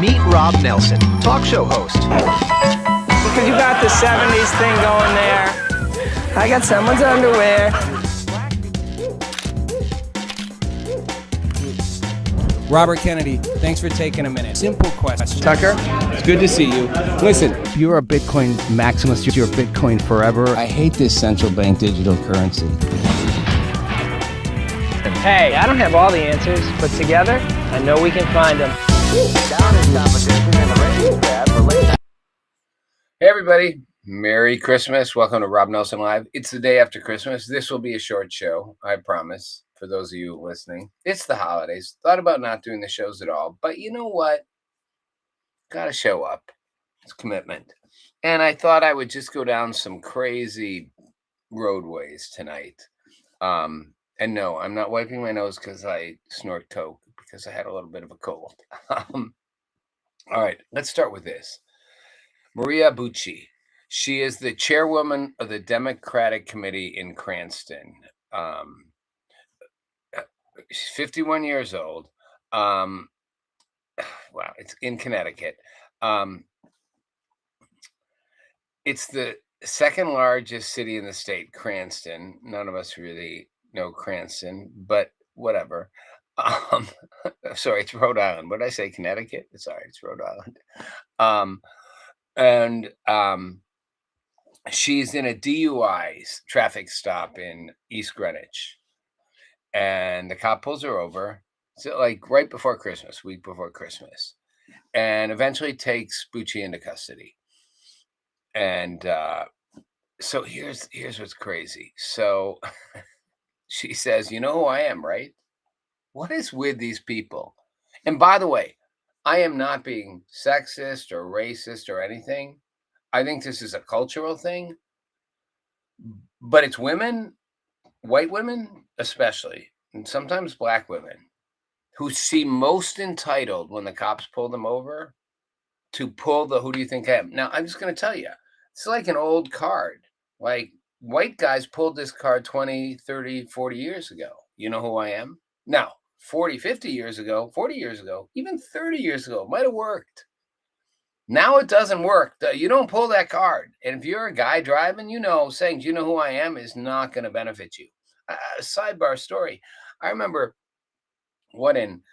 Meet Rob Nelson, talk show host. Because you got the 70s thing going there. I got someone's underwear. Robert Kennedy, thanks for taking a minute. Simple question. Tucker, It's good to see you. Listen, If you're a Bitcoin maximalist, you're Bitcoin forever. I hate this central bank digital currency. hey, I don't have all the answers, but together, I know we can find them. Hey everybody, Merry Christmas. Welcome to Rob Nelson Live. It's the day after Christmas. This will be a short show, I promise, for those of you listening. It's the holidays. Thought about not doing the shows at all, but you know what? Gotta show up. It's commitment. And I thought I would just go down some crazy roadways tonight. And no, I'm not wiping my nose because I snort coke because I had a little bit of a cold. All right, let's start with this. Maria Bucci. She is the chairwoman of the Democratic Committee in Cranston. She's 51 years old. Wow, it's in Connecticut. It's the second largest city in the state, Cranston. None of us really know Cranston, but whatever. Sorry, it's Rhode Island. What did I say? Connecticut? Sorry, it's Rhode Island. She's in a DUI traffic stop in East Greenwich, and the cop pulls her over. So like right before Christmas, week before Christmas, and eventually takes Bucci into custody. And So here's what's crazy. So she says, "You know who I am, right?" What is with these people? And by the way, I am not being sexist or racist or anything. I think this is a cultural thing, but it's women, white women especially, and sometimes black women, who seem most entitled when the cops pull them over to pull the "who do you think I am?" Now, I'm just going to tell you, it's like an old card. Like white guys pulled this card 20, 30, 40 years ago. You know who I am? Now, 40, 50 years ago, 40 years ago, even 30 years ago, it might have worked. Now it doesn't work. You don't pull that card. And if you're a guy driving, saying, "Do you know who I am?" is not going to benefit you. Sidebar story. I remember what in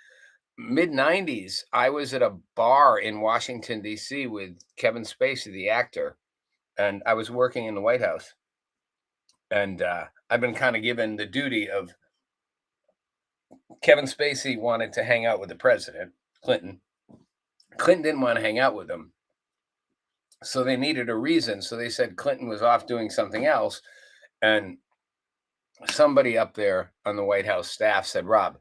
mid 90s, I was at a bar in Washington, D.C. with Kevin Spacey, the actor, and I was working in the White House. And I've been kind of given the duty of Kevin Spacey wanted to hang out with the president, Clinton. Clinton didn't want to hang out with him. So they needed a reason. So they said Clinton was off doing something else. And somebody up there on the White House staff said, "Rob,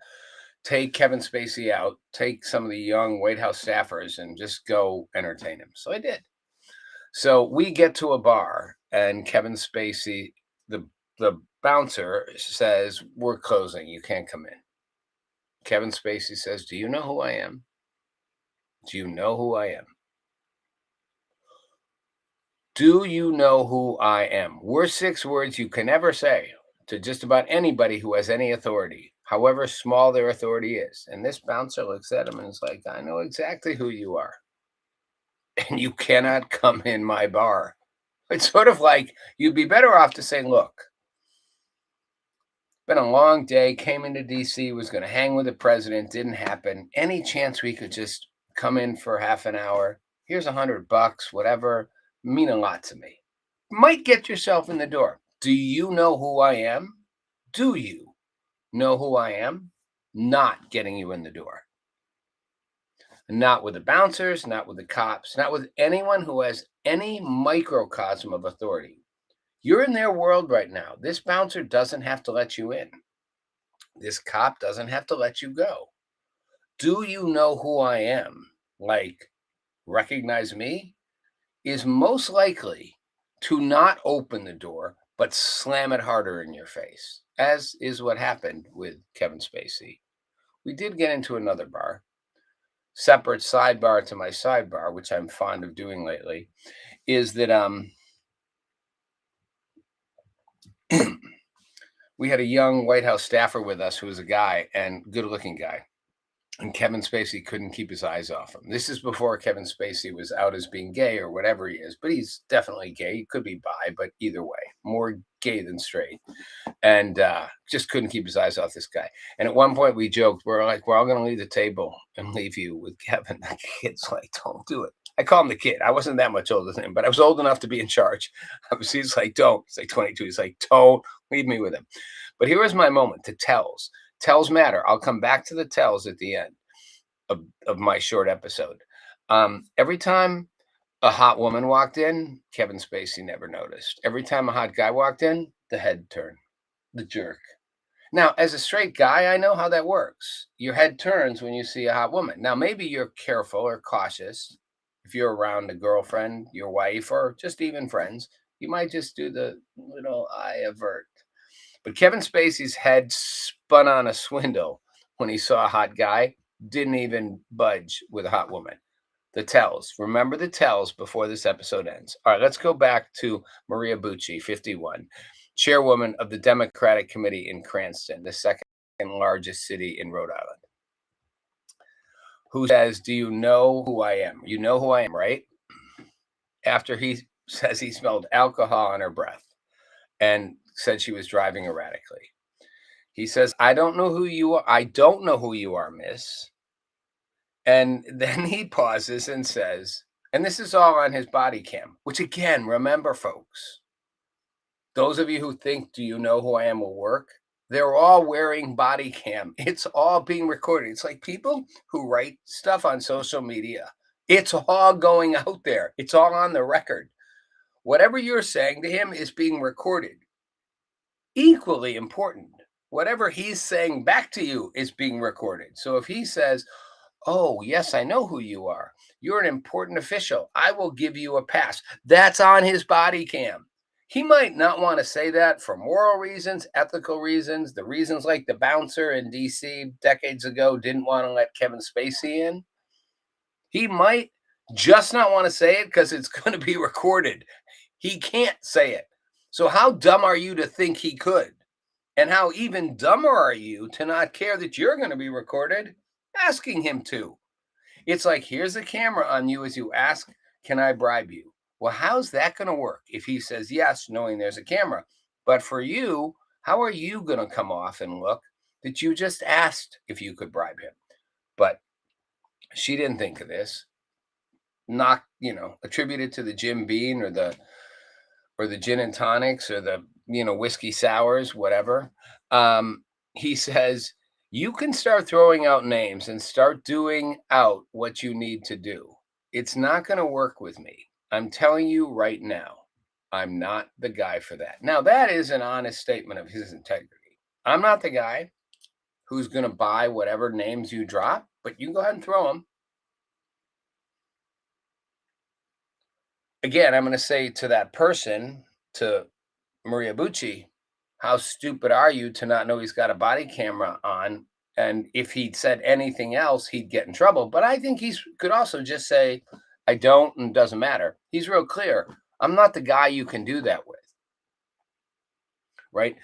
take Kevin Spacey out, take some of the young White House staffers and just go entertain him." So I did. So we get to a bar and Kevin Spacey, the bouncer says, "We're closing. You can't come in." Kevin Spacey says, "Do you know who I am? Do you know who I am? Do you know who I am?" We're 6 words you can never say to just about anybody who has any authority, however small their authority is. And this bouncer looks at him and is like, "I know exactly who you are. And you cannot come in my bar." It's sort of like you'd be better off to say, "Look, been a long day, came into DC, was going to hang with the president, didn't happen. Any chance we could just come in for half an hour? Here's $100, whatever. Mean a lot to me." Might get yourself in the door. Do you know who I am? Do you know who I am? Not getting you in the door. Not with the bouncers, not with the cops, not with anyone who has any microcosm of authority. You're in their world right now. This bouncer doesn't have to let you in. This cop doesn't have to let you go. Do you know who I am? Like, recognize me? Is most likely to not open the door, but slam it harder in your face, as is what happened with Kevin Spacey. We did get into another bar, separate sidebar to my sidebar, which I'm fond of doing lately, is that we had a young White House staffer with us who was a guy and good-looking guy. And Kevin Spacey couldn't keep his eyes off him. This is before Kevin Spacey was out as being gay or whatever he is, but he's definitely gay. He could be bi, but either way, more gay than straight. And just couldn't keep his eyes off this guy. And at one point we joked, we're like, "We're all going to leave the table and leave you with Kevin." The kid's like, "Don't do it." I call him the kid. I wasn't that much older than him, but I was old enough to be in charge. He's like, "Don't." He's like 22. He's like, "Don't leave me with him." But here was my moment to tells. Tells matter. I'll come back to the tells at the end of my short episode. Every time a hot woman walked in, Kevin Spacey never noticed. Every time a hot guy walked in, the head turned, the jerk. Now, as a straight guy, I know how that works. Your head turns when you see a hot woman. Now, maybe you're careful or cautious. If you're around a girlfriend, your wife, or just even friends, you might just do the little eye avert. But Kevin Spacey's head spun on a swindle when he saw a hot guy, didn't even budge with a hot woman. The tells. Remember the tells before this episode ends. All right, let's go back to Maria Bucci, 51, chairwoman of the Democratic Committee in Cranston, the second largest city in Rhode Island, who says, "Do you know who I am?" You know who I am, right? After he says he smelled alcohol on her breath and said she was driving erratically. He says, "I don't know who you are. I don't know who you are, miss." And then he pauses and says, and this is all on his body cam, which again, remember, folks, those of you who think, "Do you know who I am?" will work. They're all wearing body cam. It's all being recorded. It's like people who write stuff on social media. It's all going out there. It's all on the record. Whatever you're saying to him is being recorded. Equally important, whatever he's saying back to you is being recorded. So if he says, "Oh, yes, I know who you are. You're an important official. I will give you a pass." That's on his body cam. He might not want to say that for moral reasons, ethical reasons, the reasons like the bouncer in DC decades ago didn't want to let Kevin Spacey in. He might just not want to say it because it's going to be recorded. He can't say it. So how dumb are you to think he could? And how even dumber are you to not care that you're going to be recorded asking him to? It's like, here's a camera on you as you ask, "Can I bribe you?" Well, how's that going to work if he says yes, knowing there's a camera? But for you, how are you going to come off and look that you just asked if you could bribe him? But she didn't think of this. Not, attributed to the Jim Beam or the gin and tonics or the, whiskey sours, whatever. He says, you can start throwing out names and start doing out what you need to do. It's not going to work with me. I'm telling you right now, I'm not the guy for that. Now, that is an honest statement of his integrity. I'm not the guy who's going to buy whatever names you drop, but you go ahead and throw them. Again, I'm going to say to that person, to Maria Bucci, how stupid are you to not know he's got a body camera on? And if he'd said anything else, he'd get in trouble. But I think he could also just say, I don't, and it doesn't matter. He's real clear. I'm not the guy you can do that with. Right?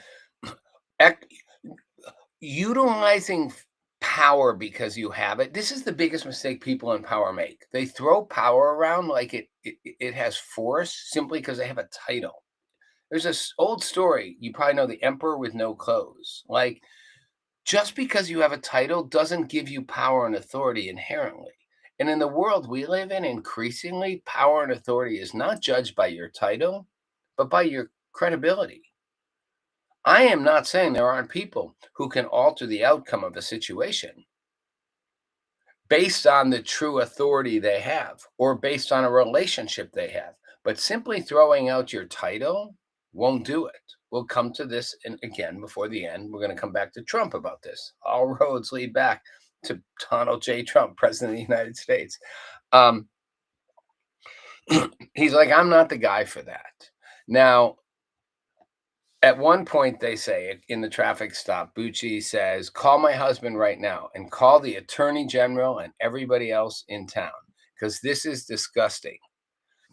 Utilizing power because you have it. This is the biggest mistake people in power make. They throw power around like it has force simply because they have a title. There's this old story. You probably know, the emperor with no clothes. Like, just because you have a title doesn't give you power and authority inherently. And in the world we live in, increasingly, power and authority is not judged by your title, but by your credibility. I am not saying there aren't people who can alter the outcome of a situation based on the true authority they have or based on a relationship they have. But simply throwing out your title won't do it. We'll come to this, and again, before the end, we're going to come back to Trump about this. All roads lead back to Donald J. Trump, President of the United States. He's like, I'm not the guy for that. Now, at one point, they say in the traffic stop, Bucci says, call my husband right now and call the attorney general and everybody else in town, because this is disgusting.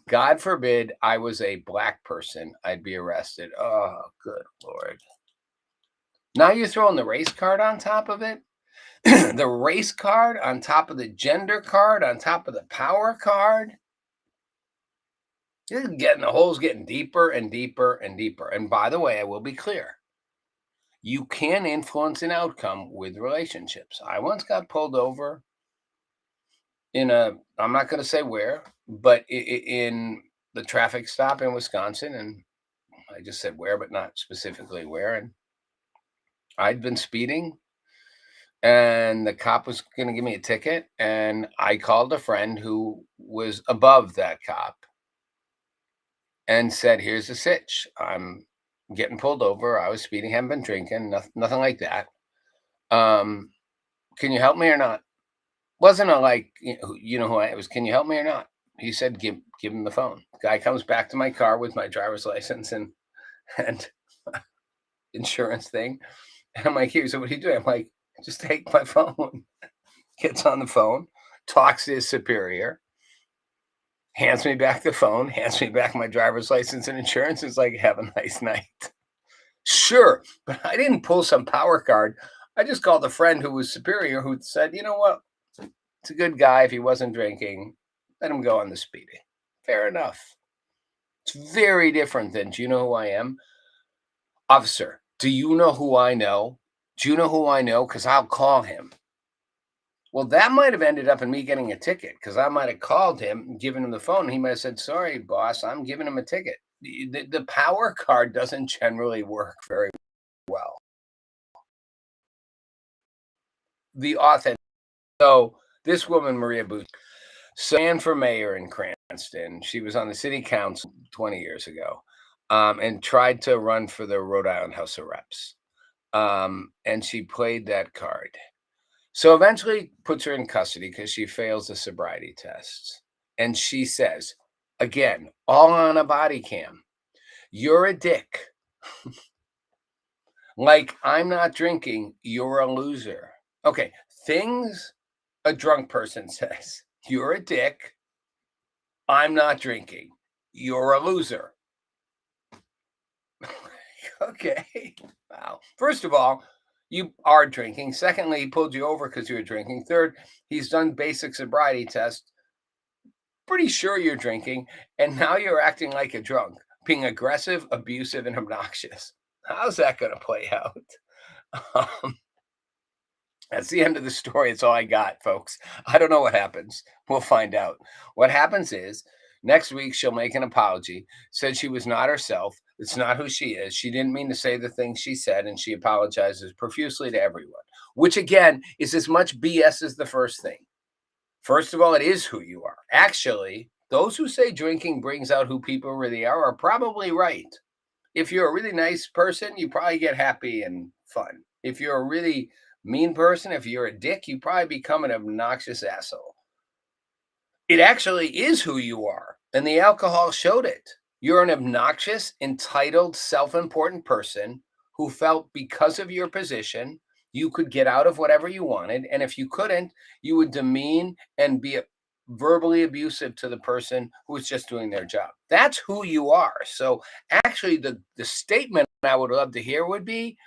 God forbid I was a black person, I'd be arrested. Oh, good Lord. Now you're throwing the race card on top of it? The race card on top of the gender card, on top of the power card? The hole's getting deeper and deeper and deeper. And by the way, I will be clear. You can influence an outcome with relationships. I once got pulled over I'm not going to say where, but in the traffic stop in Wisconsin. And I just said where, but not specifically where. And I'd been speeding and the cop was going to give me a ticket. And I called a friend who was above that cop and said, here's the sitch. I'm getting pulled over. I was speeding, haven't been drinking, nothing like that. Can you help me or not? Wasn't a like, you know who I was, can you help me or not? He said, give him the phone. Guy comes back to my car with my driver's license and insurance thing. And I'm like, here, so what are you doing? I'm like, just take my phone. Gets on the phone, talks to his superior, hands me back the phone, hands me back my driver's license and insurance. It's like, have a nice night. Sure, but I didn't pull some power card. I just called a friend who was superior who said, you know what? It's a good guy. If he wasn't drinking, let him go on the speeding. Fair enough. It's very different than, do you know who I am? Officer, do you know who I know? Do you know who I know? Because I'll call him. Well, that might have ended up in me getting a ticket because I might have called him and given him the phone. He might have said, sorry, boss, I'm giving him a ticket. The power card doesn't generally work very well. The authentic. So this woman, Maria Bucci, So, ran for mayor in Cranston. She was on the city council 20 years ago, and tried to run for the Rhode Island House of Reps. And she played that card. So eventually puts her in custody because she fails the sobriety tests. And she says, again, all on a body cam, "You're a dick. Like, I'm not drinking. You're a loser." Okay, things a drunk person says. "You're a dick. I'm not drinking. You're a loser." Okay. Wow. First of all, you are drinking. Secondly, he pulled you over because you were drinking. Third, he's done basic sobriety tests. Pretty sure you're drinking. And now you're acting like a drunk, being aggressive, abusive, and obnoxious. How's that going to play out? Um, that's the end of the story. It's all I got, folks. I don't know what happens. We'll find out. What happens is next week she'll make an apology, said she was not herself. It's not who she is. She didn't mean to say the things she said, and she apologizes profusely to everyone, which again is as much BS as the first thing. First of all, it is who you are. Actually, those who say drinking brings out who people really are probably right. If you're a really nice person, you probably get happy and fun. If you're a really mean person, if you're a dick, you probably become an obnoxious asshole. It actually is who you are, and the alcohol showed it. You're an obnoxious, entitled, self-important person who felt because of your position, you could get out of whatever you wanted, and if you couldn't, you would demean and be verbally abusive to the person who was just doing their job. That's who you are. So actually, the statement I would love to hear would be,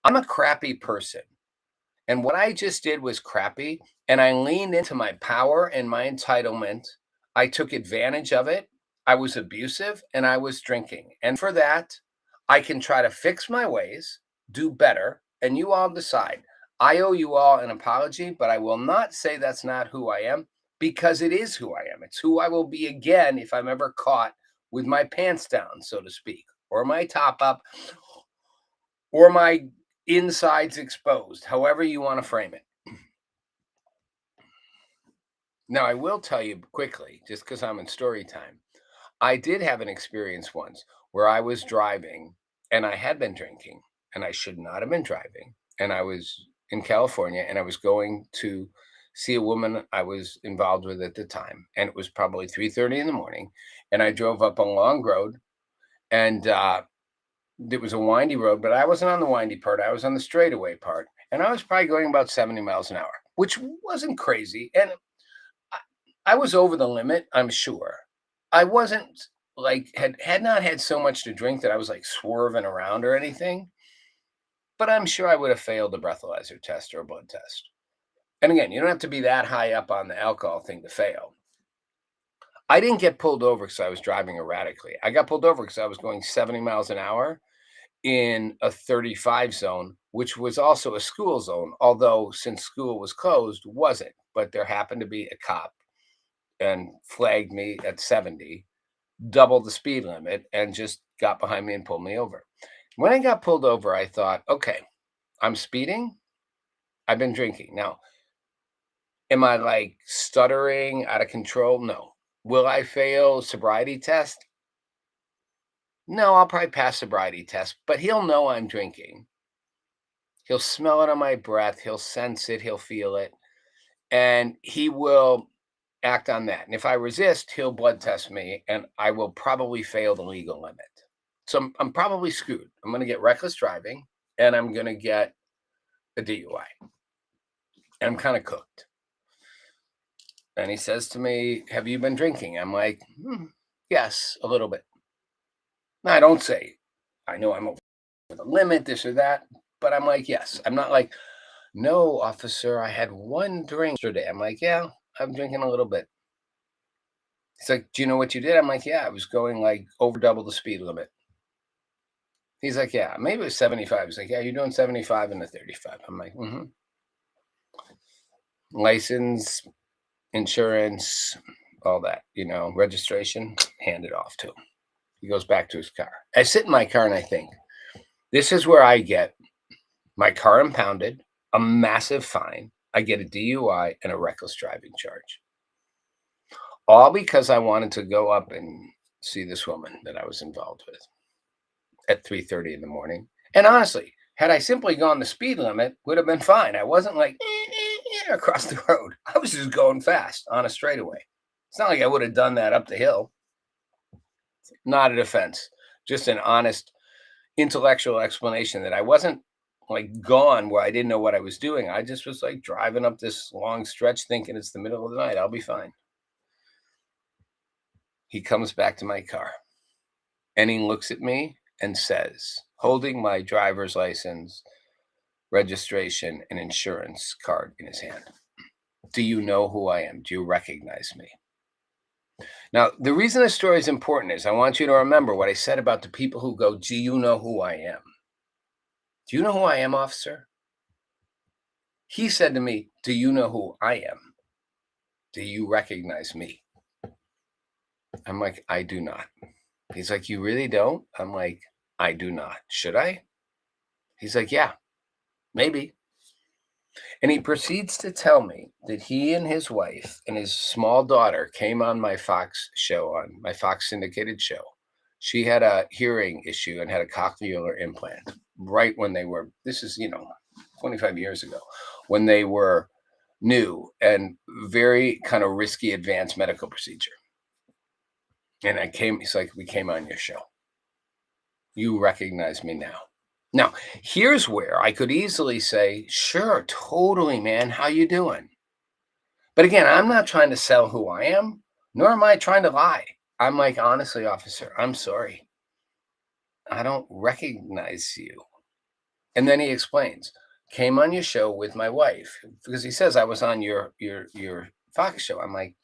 "I'm a crappy person. And what I just did was crappy. And I leaned into my power and my entitlement. I took advantage of it. I was abusive and I was drinking. And for that, I can try to fix my ways, do better, and you all decide. I owe you all an apology, but I will not say that's not who I am because it is who I am. It's who I will be again if I'm ever caught with my pants down, so to speak, or my top up, or my insides exposed, however you want to frame it." Now, I will tell you quickly, just because I'm in story time, I did have an experience once where I was driving and I had been drinking and I should not have been driving. And I was in California and I was going to see a woman I was involved with at the time. And it was probably 3:30 in the morning. And I drove up a long road and it was a windy road, but I wasn't on the windy part. I was on the straightaway part. And I was probably going about 70 miles an hour, which wasn't crazy. And I was over the limit, I'm sure. I wasn't like had not had so much to drink that I was like swerving around or anything, but I'm sure I would have failed a breathalyzer test or a blood test. And again, you don't have to be that high up on the alcohol thing to fail. I didn't get pulled over because I was driving erratically. I got pulled over because I was going 70 miles an hour in a 35 zone, which was also a school zone, although since school was closed, wasn't. But there happened to be a cop and flagged me at 70, double the speed limit, and just got behind me and pulled me over. When I got pulled over, I thought, okay, I'm speeding. I've been drinking. Now, am I like stuttering out of control? No. Will I fail sobriety test? No, I'll probably pass sobriety test, but he'll know I'm drinking. He'll smell it on my breath. He'll sense it. He'll feel it. And he will act on that. And if I resist, he'll blood test me and I will probably fail the legal limit. So I'm probably screwed. I'm going to get reckless driving and I'm going to get a DUI. And I'm kind of cooked. And he says to me, "Have you been drinking?" I'm like, yes, a little bit. Now, I don't say, I know I'm over the limit, this or that, but I'm like, yes. I'm not like, "No, officer, I had one drink yesterday." I'm like, yeah, I'm drinking a little bit. He's like, "Do you know what you did?" I'm like, yeah, I was going like over double the speed limit. He's like, yeah, maybe it was 75. He's like, yeah, you're doing 75 in the 35. I'm like, license, insurance, all that, registration, hand it off to him. He goes back to his car. I sit in my car and I think, this is where I get my car impounded, a massive fine. I get a DUI and a reckless driving charge. All because I wanted to go up and see this woman that I was involved with at 3:30 in the morning. And honestly, had I simply gone the speed limit, would have been fine. I wasn't like across the road. I was just going fast on a straightaway. It's not like I would have done that up the hill. Not a defense, just an honest intellectual explanation that I wasn't like gone where I didn't know what I was doing. I just was like driving up this long stretch thinking it's the middle of the night. I'll be fine. He comes back to my car and he looks at me and says, holding my driver's license, registration, and insurance card in his hand, "Do you know who I am? Do you recognize me?" Now, the reason this story is important is I want you to remember what I said about the people who go, "Do you know who I am? Do you know who I am, officer?" He said to me, "Do you know who I am? Do you recognize me?" I'm like, "I do not." He's like, "You really don't?" I'm like, "I do not. Should I?" He's like, "Yeah, maybe." And he proceeds to tell me that he and his wife and his small daughter came on my Fox show, on my Fox syndicated show. She had a hearing issue and had a cochlear implant right when they were, this is, 25 years ago, when they were new and very kind of risky advanced medical procedure. And he's like, "We came on your show. You recognize me now." Now, here's where I could easily say, "Sure, totally, man. How you doing?" But again, I'm not trying to sell who I am, nor am I trying to lie. I'm like, "Honestly, officer, I'm sorry. I don't recognize you." And then he explains, "Came on your show with my wife," because he says I was on your Fox show. I'm like,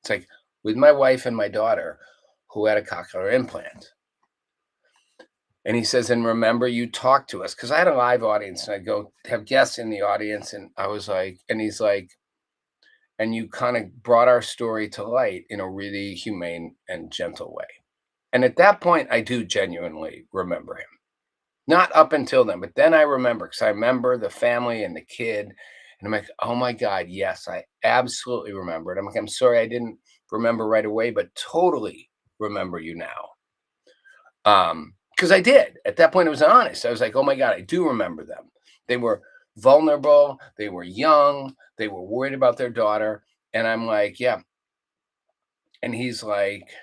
it's like, "With my wife and my daughter who had a cochlear implant." And he says, "And remember, you talked to us," because I had a live audience and I go have guests in the audience. And I was like, and he's like, "And you kind of brought our story to light in a really humane and gentle way." And at that point, I do genuinely remember him. Not up until then, but then I remember, because I remember the family and the kid. And I'm like, "Oh my God, yes, I absolutely remember it." I'm like, "I'm sorry I didn't remember right away, but totally remember you now." Because I did. At that point, it was honest. I was like, "Oh my God, I do remember them. They were vulnerable, they were young, they were worried about their daughter." And I'm like, "Yeah." And he's like,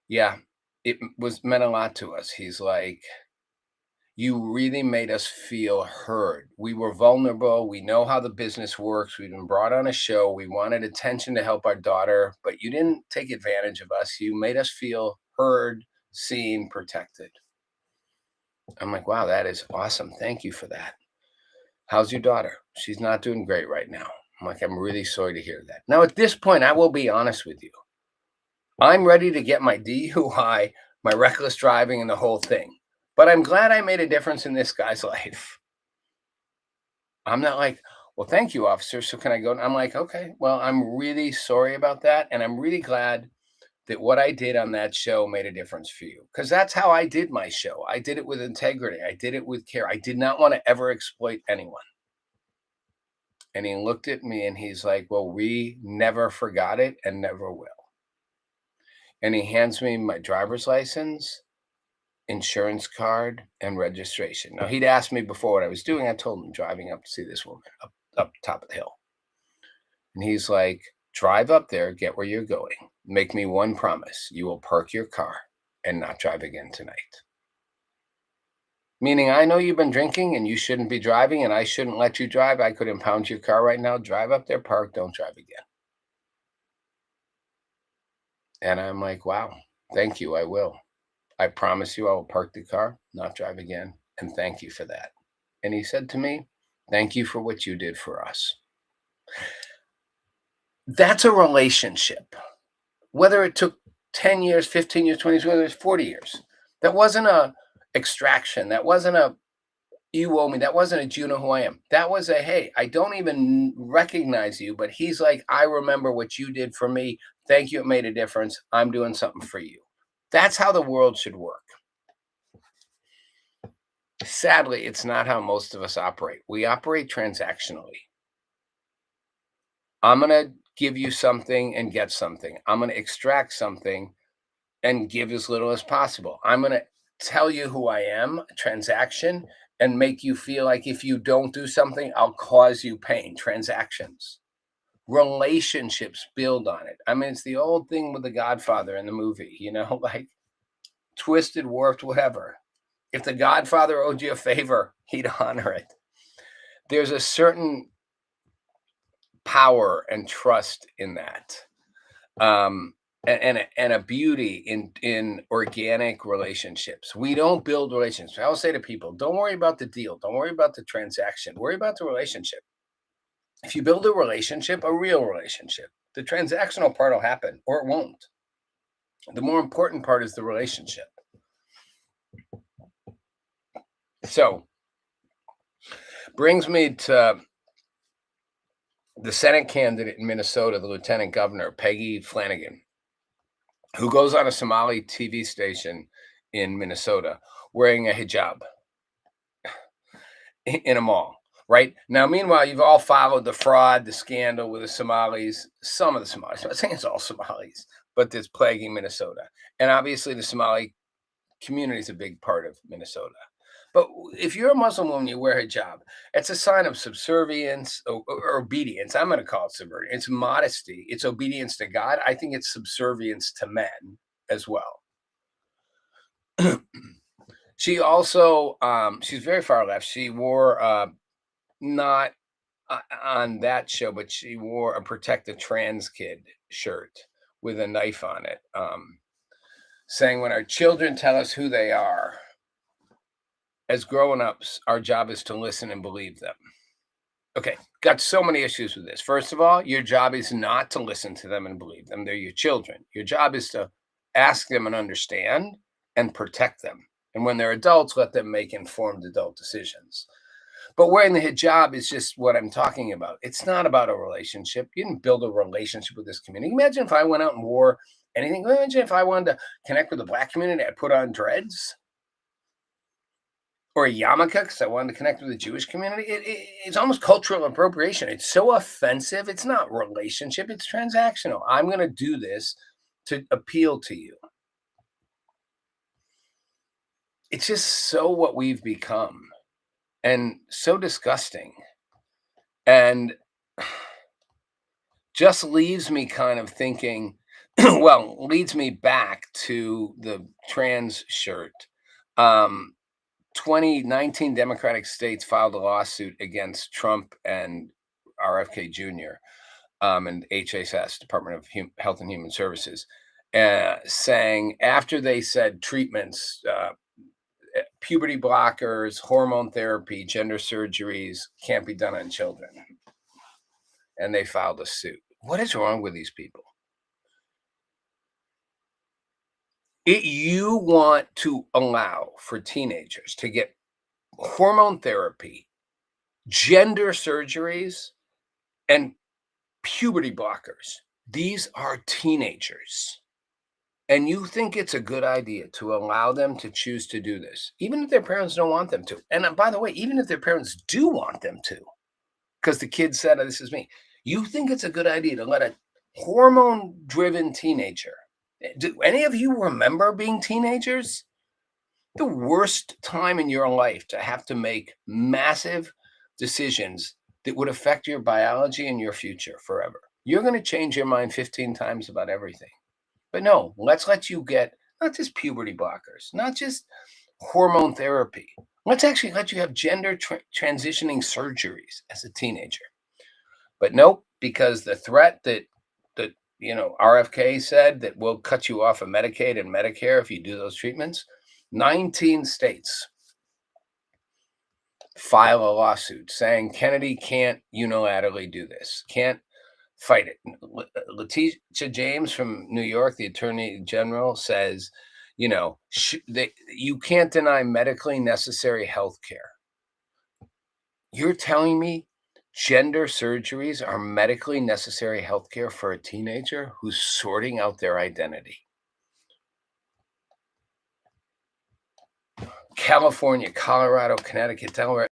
"Yeah, it meant a lot to us." He's like, "You really made us feel heard. We were vulnerable. We know how the business works. We've been brought on a show. We wanted attention to help our daughter, but you didn't take advantage of us. You made us feel heard, seen, protected." I'm like, "Wow, that is awesome. Thank you for that. How's your daughter?" "She's not doing great right now." I'm like, "I'm really sorry to hear that." Now, at this point, I will be honest with you. I'm ready to get my DUI, my reckless driving, and the whole thing. But I'm glad I made a difference in this guy's life. I'm not like, "Well, thank you, officer. So can I go?" I'm like, "Okay, well, I'm really sorry about that. And I'm really glad that what I did on that show made a difference for you." Because that's how I did my show. I did it with integrity. I did it with care. I did not want to ever exploit anyone. And he looked at me and he's like, "Well, we never forgot it and never will." And he hands me my driver's license, insurance card, and registration. Now, he'd asked me before what I was doing. I told him driving up to see this woman up top of the hill. And he's like, "Drive up there, get where you're going. Make me one promise. You will park your car and not drive again tonight." Meaning, I know you've been drinking and you shouldn't be driving and I shouldn't let you drive. I could impound your car right now. Drive up there, park, don't drive again. And I'm like, "Wow, thank you. I will. I promise you I will park the car, not drive again. And thank you for that." And he said to me, "Thank you for what you did for us." That's a relationship. Whether it took 10 years, 15 years, 20 years, whether it's 40 years. That wasn't a extraction. That wasn't a "you owe me." That wasn't a "do you know who I am?" That was a "hey, I don't even recognize you." But he's like, "I remember what you did for me. Thank you. It made a difference. I'm doing something for you." That's how the world should work. Sadly, it's not how most of us operate. We operate transactionally. I'm going to give you something and get something. I'm going to extract something and give as little as possible. I'm going to tell you who I am, transaction, and make you feel like if you don't do something, I'll cause you pain. Transactions. Relationships build on it. I mean, it's the old thing with the Godfather in the movie, like twisted, warped, whatever. If the Godfather owed you a favor, he'd honor it. There's a certain power and trust in that. And a beauty in organic relationships. We don't build relationships. I will say to people, don't worry about the deal. Don't worry about the transaction. Worry about the relationship. If you build a relationship, a real relationship, the transactional part will happen or it won't. The more important part is the relationship. So, brings me to the Senate candidate in Minnesota, the Lieutenant Governor, Peggy Flanagan, who goes on a Somali TV station in Minnesota wearing a hijab in a mall, right? Now, meanwhile, you've all followed the fraud, the scandal with the Somalis, some of the Somalis. I'm not saying it's all Somalis, but that's plaguing Minnesota. And obviously, the Somali community is a big part of Minnesota. But if you're a Muslim woman, you wear hijab, it's a sign of subservience or obedience. I'm going to call it subservience. It's modesty. It's obedience to God. I think it's subservience to men as well. She also, she's very far left. She wore, not on that show, but she wore a Protect the Trans Kid shirt with a knife on it, saying, when our children tell us who they are, as grown-ups, our job is to listen and believe them. Okay, got so many issues with this. First of all, your job is not to listen to them and believe them. They're your children. Your job is to ask them and understand and protect them. And when they're adults, let them make informed adult decisions. But wearing the hijab is just what I'm talking about. It's not about a relationship. You didn't build a relationship with this community. Imagine if I went out and wore anything. Imagine if I wanted to connect with the Black community, I'd put on dreads. Or a yarmulke, because I wanted to connect with the Jewish community. It's almost cultural appropriation. It's so offensive. It's not relationship. It's transactional. I'm going to do this to appeal to you. It's just so what we've become and so disgusting. And just leaves me kind of thinking, well, leads me back to the trans shirt. 2019 Democratic states filed a lawsuit against Trump and RFK Jr. And HHS, Department of Health and Human Services, saying after they said treatments, puberty blockers, hormone therapy, gender surgeries can't be done on children. And they filed a suit. What is wrong with these people? You want to allow for teenagers to get hormone therapy, gender surgeries, and puberty blockers. These are teenagers. And you think it's a good idea to allow them to choose to do this, even if their parents don't want them to. And by the way, even if their parents do want them to, because the kid said, oh, this is me. You think it's a good idea to let a hormone-driven teenager. Do any of you remember being teenagers? The worst time in your life to have to make massive decisions that would affect your biology and your future forever. You're going to change your mind 15 times about everything. But no, let's let you get not just puberty blockers, not just hormone therapy. Let's actually let you have gender transitioning surgeries as a teenager. But nope, because the threat that RFK said that we'll cut you off of Medicaid and Medicare if you do those treatments, 19 states file a lawsuit saying Kennedy can't unilaterally do this, can't fight it. Letitia James from New York, the Attorney General, says, you can't deny medically necessary health care. You're telling me gender surgeries are medically necessary health care for a teenager who's sorting out their identity? California, Colorado, Connecticut, Delaware,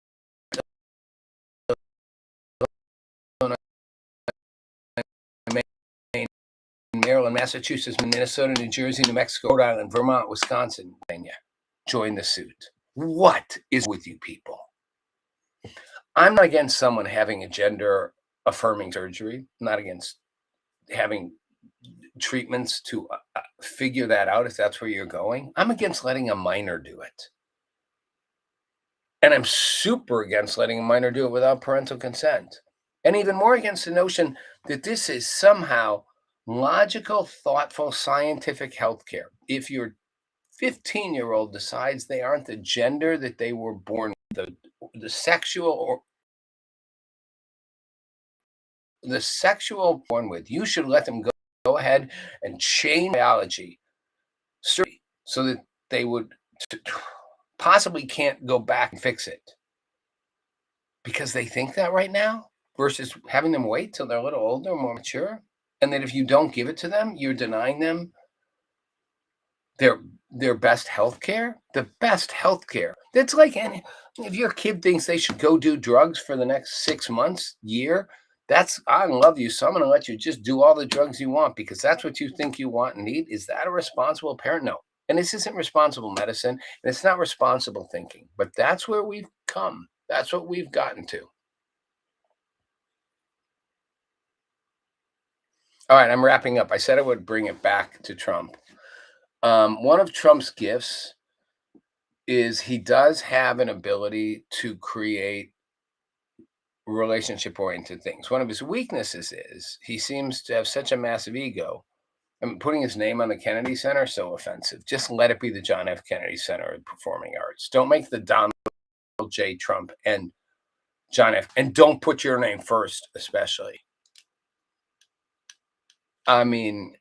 Massachusetts, Minnesota, New Jersey, New Mexico, Rhode Island, Vermont, Wisconsin, Pennsylvania. Join the suit. What is with you people? I'm not against someone having a gender affirming surgery. I'm not against having treatments to figure that out if that's where you're going. I'm against letting a minor do it. And I'm super against letting a minor do it without parental consent. And even more against the notion that this is somehow logical, thoughtful, scientific healthcare. If your 15-year-old decides they aren't the gender that they were born with, the sexual born with, you should let them go ahead and change biology so that they would possibly can't go back and fix it because they think that right now, versus having them wait till they're a little older, more mature, and that if you don't give it to them, you're denying them their best health care. The best health care. That's like if your kid thinks they should go do drugs for the next 6 months, year, I love you, so I'm going to let you just do all the drugs you want because that's what you think you want and need. Is that a responsible parent? No. And this isn't responsible medicine, and it's not responsible thinking. But that's where we've come. That's what we've gotten to. All right, I'm wrapping up. I said I would bring it back to Trump. One of Trump's gifts is he does have an ability to create relationship-oriented things. One of his weaknesses is he seems to have such a massive ego. And putting his name on the Kennedy Center is so offensive. Just let it be the John F. Kennedy Center of Performing Arts. Don't make the Donald J. Trump and John F. And don't put your name first, especially. I mean,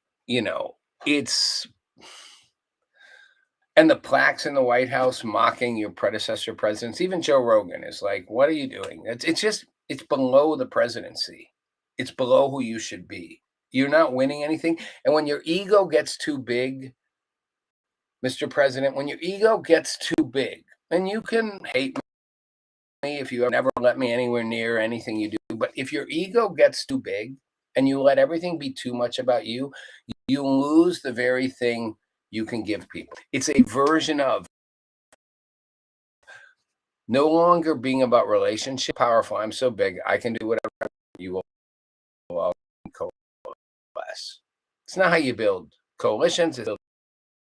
it's... And the plaques in the White House mocking your predecessor presidents. Even Joe Rogan is like, what are you doing? It's below the presidency. It's below who you should be. You're not winning anything. And when your ego gets too big, Mr. President, when your ego gets too big, and you can hate me if you never let me anywhere near anything you do, but if your ego gets too big and you let everything be too much about you, you lose the very thing you can give people. It's a version of no longer being about relationship. Powerful. I'm so big. I can do whatever you will. Coalesce. It's not how you build coalitions. It's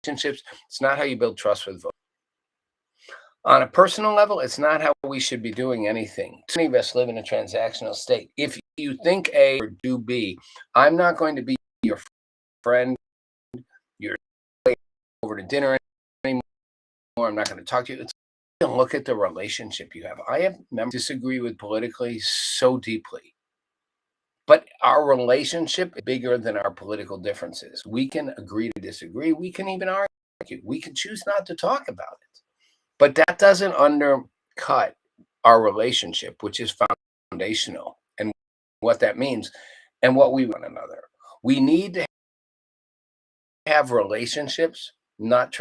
relationships. It's not how you build trust with voters. On a personal level, it's not how we should be doing anything. Many of us live in a transactional state. If you think A or do B, I'm not going to be your friend, your over to dinner anymore. I'm not going to talk to you. Look at the relationship you have. I have members disagree with politically so deeply, but our relationship is bigger than our political differences. We can agree to disagree. We can even argue. We can choose not to talk about it, but that doesn't undercut our relationship, which is foundational, and what that means and what we want another. We need to have relationships, not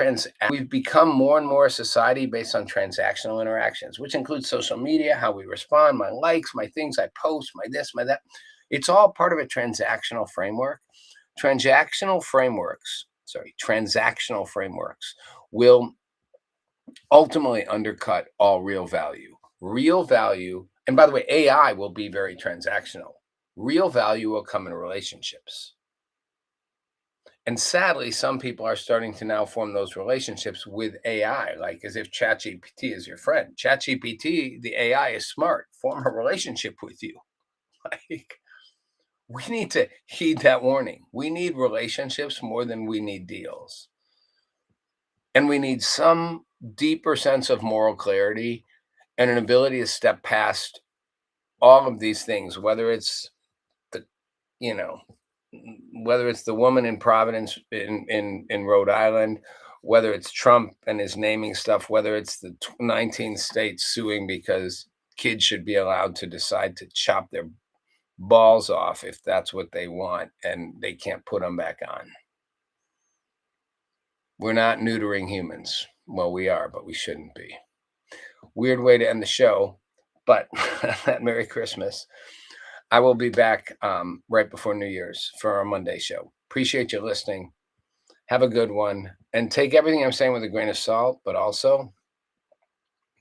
we've become more and more a society based on transactional interactions, which includes social media, how we respond, my likes, my things I post, my this, my that. It's all part of a transactional framework. Transactional frameworks will ultimately undercut all real value. Real value, and by the way, AI will be very transactional. Real value will come in relationships. And sadly, some people are starting to now form those relationships with AI, like as if ChatGPT is your friend. ChatGPT, the AI, is smart. Form a relationship with you. Like, we need to heed that warning. We need relationships more than we need deals. And we need some deeper sense of moral clarity and an ability to step past all of these things, whether it's whether it's the woman in Providence in Rhode Island, whether it's Trump and his naming stuff, whether it's the 19 states suing because kids should be allowed to decide to chop their balls off if that's what they want and they can't put them back on. We're not neutering humans. Well, we are, but we shouldn't be. Weird way to end the show, but Merry Christmas. I will be back right before New Year's for our Monday show. Appreciate you listening. Have a good one. And take everything I'm saying with a grain of salt, but also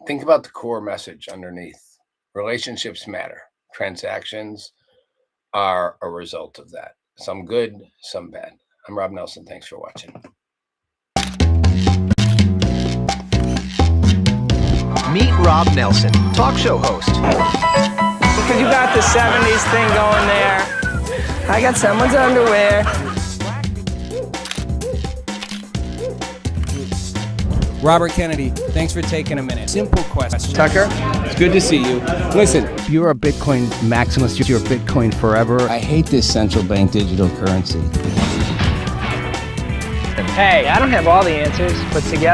think about the core message underneath. Relationships matter. Transactions are a result of that. Some good, some bad. I'm Rob Nelson. Thanks for watching. Meet Rob Nelson, talk show host. Because you got the 70s thing going there. I got someone's underwear. Robert Kennedy, thanks for taking a minute. Simple question. Tucker? It's good to see you. Listen, If you're a Bitcoin maximalist, you're Bitcoin forever. I hate this central bank digital currency. Hey, I don't have all the answers, but together